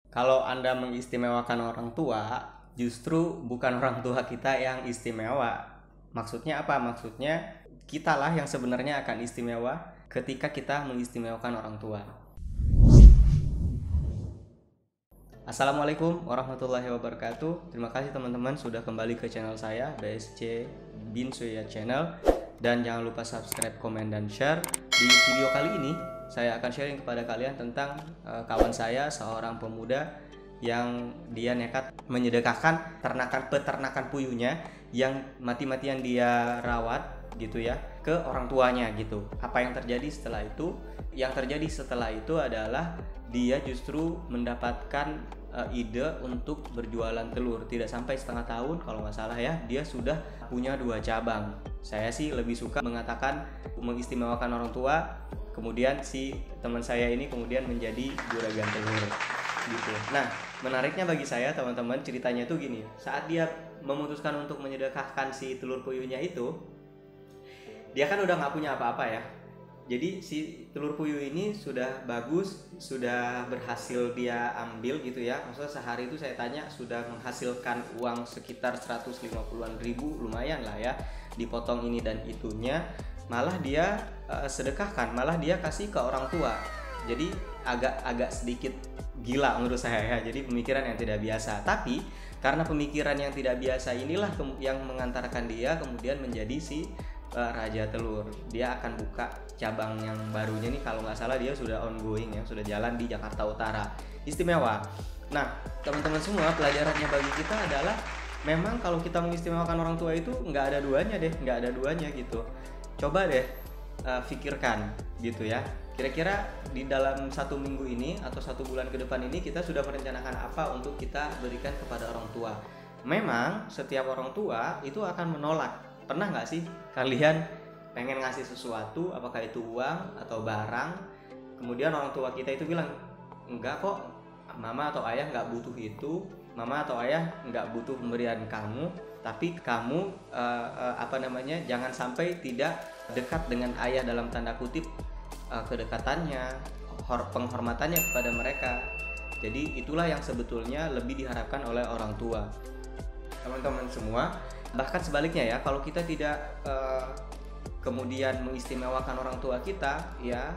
Kalau Anda mengistimewakan orang tua, justru bukan orang tua kita yang istimewa. Maksudnya apa? Maksudnya kitalah yang sebenarnya akan istimewa ketika kita mengistimewakan orang tua. Assalamualaikum warahmatullahi wabarakatuh. Terima kasih teman-teman sudah kembali ke channel saya, BSC Bin Suya Channel. Dan jangan lupa subscribe, komen, dan share. Di video kali ini saya akan sharing kepada kalian tentang kawan saya, seorang pemuda yang dia nekat menyedekahkan peternakan puyuhnya yang mati-matian dia rawat gitu ya ke orang tuanya gitu. Apa yang terjadi setelah itu? Yang terjadi setelah itu adalah dia justru mendapatkan ide untuk berjualan telur. Tidak sampai setengah tahun kalau nggak salah ya, dia sudah punya 2 cabang. Saya sih lebih suka mengatakan mengistimewakan orang tua, kemudian si teman saya ini kemudian menjadi juragan telur gitu. Nah, menariknya bagi saya teman-teman, ceritanya tuh gini. Saat dia memutuskan untuk menyedekahkan si telur puyuhnya itu, dia kan udah nggak punya apa-apa ya. Jadi si telur puyuh ini sudah bagus, sudah berhasil dia ambil gitu ya. Maksudnya sehari itu saya tanya sudah menghasilkan uang sekitar 150-an ribu, lumayan lah ya. Dipotong ini dan itunya, malah dia sedekahkan, malah dia kasih ke orang tua. Jadi agak sedikit gila menurut saya ya. Jadi pemikiran yang tidak biasa. Tapi karena pemikiran yang tidak biasa inilah yang mengantarkan dia kemudian menjadi si Raja Telur. Dia akan buka cabang yang barunya nih, kalau nggak salah dia sudah ongoing ya, sudah jalan di Jakarta Utara. Istimewa. Nah, teman-teman semua, pelajarannya bagi kita adalah memang kalau kita mengistimewakan orang tua itu nggak ada duanya deh, nggak ada duanya gitu. Coba deh pikirkan gitu ya. Kira-kira di dalam 1 minggu ini atau 1 bulan ke depan ini kita sudah merencanakan apa untuk kita berikan kepada orang tua. Memang setiap orang tua itu akan menolak. Pernah nggak sih kalian pengen ngasih sesuatu, apakah itu uang atau barang, kemudian orang tua kita itu bilang, enggak kok, mama atau ayah nggak butuh itu, mama atau ayah nggak butuh pemberian kamu, tapi kamu jangan sampai tidak dekat dengan ayah dalam tanda kutip, kedekatannya, penghormatannya kepada mereka. Jadi itulah yang sebetulnya lebih diharapkan oleh orang tua. Teman-teman semua, bahkan sebaliknya ya, kalau kita tidak kemudian mengistimewakan orang tua kita, ya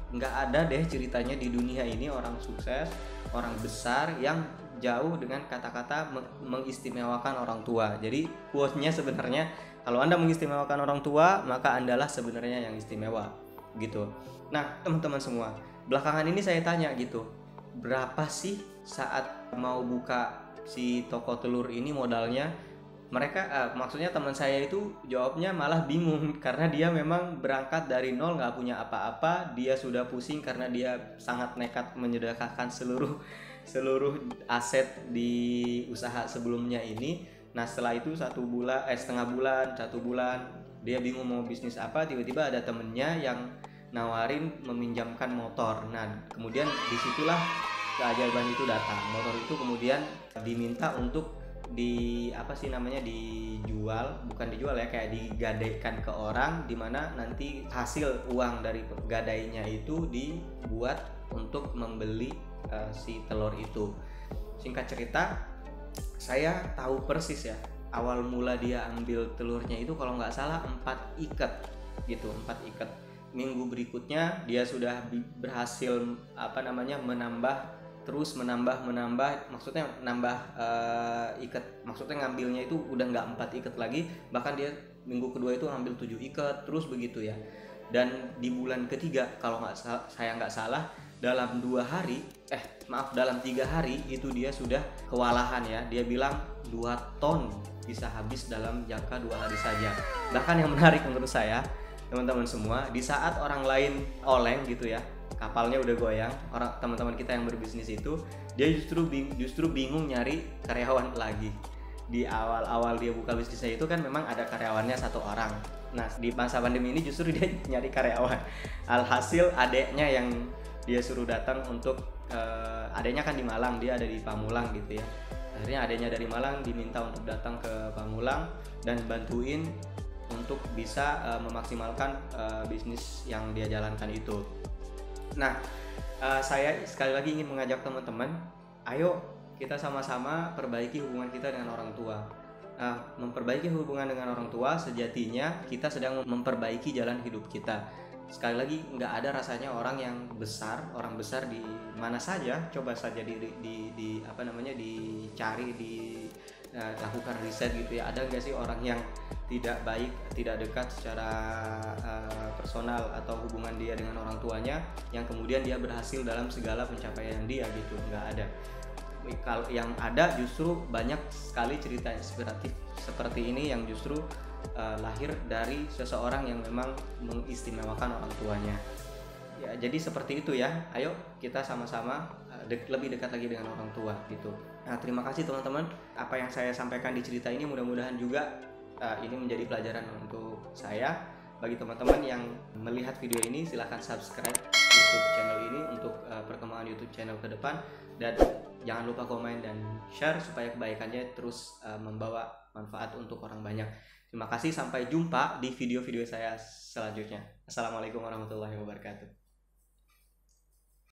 nggak ada deh ceritanya di dunia ini orang sukses, orang besar yang jauh dengan kata-kata mengistimewakan orang tua. Jadi quote-nya sebenarnya, kalau Anda mengistimewakan orang tua, maka Andalah sebenarnya yang istimewa gitu. Nah, teman-teman semua, belakangan ini saya tanya gitu, berapa sih saat mau buka si toko telur ini modalnya? Mereka maksudnya teman saya itu jawabnya malah bingung karena dia memang berangkat dari nol, nggak punya apa-apa. Dia sudah pusing karena dia sangat nekat menyedekahkan seluruh aset di usaha sebelumnya ini. Nah, setelah itu setengah bulan, 1 bulan, dia bingung mau bisnis apa. Tiba-tiba ada temennya yang nawarin meminjamkan motor. Nah, kemudian disitulah keajaiban itu datang. Motor itu kemudian diminta untuk dijual ya, kayak digadaikan ke orang, dimana nanti hasil uang dari gadainya itu dibuat untuk membeli si telur itu. Singkat cerita, saya tahu persis ya, awal mula dia ambil telurnya itu kalau nggak salah 4 ikat gitu, 4 ikat. Minggu berikutnya dia sudah berhasil menambah, maksudnya nambah ikat, maksudnya ngambilnya itu udah nggak 4 ikat lagi, bahkan dia minggu kedua itu ngambil 7 ikat, terus begitu ya. Dan di bulan ketiga kalau saya nggak salah, dalam 3 hari itu dia sudah kewalahan ya. Dia bilang 2 ton bisa habis dalam jangka 2 hari saja. Bahkan yang menarik menurut saya, teman-teman semua, di saat orang lain oleng gitu ya, kapalnya udah goyang, teman-teman kita yang berbisnis itu, dia justru bingung nyari karyawan lagi. Di awal-awal dia buka bisnisnya itu kan memang ada karyawannya 1 orang. Nah, di masa pandemi ini justru dia nyari karyawan. Alhasil adeknya yang dia suruh datang untuk adeknya kan di Malang, dia ada di Pamulang gitu ya. Akhirnya adeknya dari Malang diminta untuk datang ke Pamulang dan bantuin untuk bisa memaksimalkan bisnis yang dia jalankan itu. Nah, saya sekali lagi ingin mengajak teman-teman, ayo kita sama-sama perbaiki hubungan kita dengan orang tua. Nah, memperbaiki hubungan dengan orang tua sejatinya kita sedang memperbaiki jalan hidup kita. Sekali lagi, nggak ada rasanya orang besar di mana saja. Coba saja dicari, lakukan riset gitu ya. Ada nggak sih orang yang tidak baik, tidak dekat secara personal atau hubungan dia dengan orang tuanya, yang kemudian dia berhasil dalam segala pencapaian dia gitu? Nggak ada. Kalau yang ada justru banyak sekali cerita inspiratif seperti ini yang justru lahir dari seseorang yang memang mengistimewakan orang tuanya. Ya, jadi seperti itu ya. Ayo kita sama-sama lebih dekat lagi dengan orang tua gitu. Nah, terima kasih teman-teman. Apa yang saya sampaikan di cerita ini mudah-mudahan juga ini menjadi pelajaran untuk saya. Bagi teman-teman yang melihat video ini, silahkan subscribe YouTube channel ini untuk perkembangan YouTube channel ke depan, dan jangan lupa komen dan share supaya kebaikannya terus membawa manfaat untuk orang banyak. Terima kasih, sampai jumpa di video-video saya selanjutnya. Assalamualaikum warahmatullahi wabarakatuh.